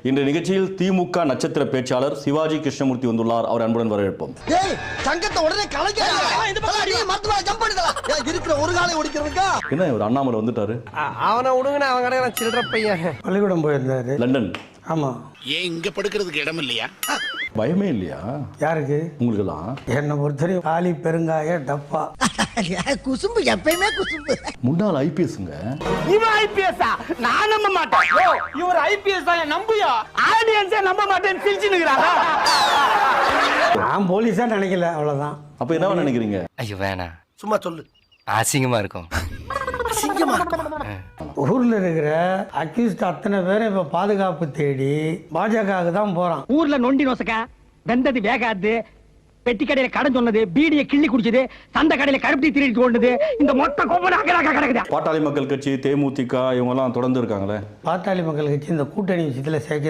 இன்று நிகழ்ச்சியில் திமுக நட்சத்திர பேச்சாளர் சிவாஜி கிருஷ்ணமூர்த்தி வந்துள்ளார். அவர் அன்புடன் வரவேற்போம். என்ன ஒரு அண்ணாமலை வந்துட்டாரு. அவனை விடுங்க, அவன் கிடையாது சில்லற பையன். பள்ளிக்கூடம் போயிருந்தாரு லண்டன். ஆமா. ஏன் இங்க படுக்கிறதுக்கு இடம் இல்லையா? பயமே இல்லையா யாருக்கு? உங்களுக்கெல்லாம். என்ன பொறுத்தவரையும் காலி பெருங்காய டப்பா குசும்பு எப்பயுமே குசும்பு. முன்னாள் ஐபிஎஸ்ங்க. இவன் ஐபிஎஸ்ஸா? நான் நம்ப மாட்டேன். இவர் ஐபிஎஸ் நம்பியா? ஆடியன்ஸே நம்ப மாட்டேன்னு சிரிச்சு நிக்கிறாங்க. நான் போலீஸா நினைக்கல, அவ்வளவுதான். அப்ப என்ன நினைக்கிறீங்க? ஐயோ வேணாம், சும்மா சொல்லு. அசிங்கமா இருக்கும். அசிங்கமா ஊர்ல இருக்கிற அக்யூஸ்ட் அத்தனை பேரை இப்ப பாதுகாப்பு தேடி பாஜகவுக்கு தான் போறான். ஊர்ல நொண்டி நோசக்கா, வெந்தது வேகாது, பெட்டி கடையில கடன் சொன்னது, பீடியை கிள்ளி குடிச்சது, சந்த கடையில கருப்பி திருடிட்டு கொண்டது, இந்த மொத்த கோபம் கிடக்குது. பாட்டாளி மக்கள் கட்சி, தேமுதிக இவங்க எல்லாம் தொடர்ந்து இருக்காங்களே. பாட்டாளி மக்கள் கட்சி இந்த கூட்டணி விஷயத்துல சேர்க்க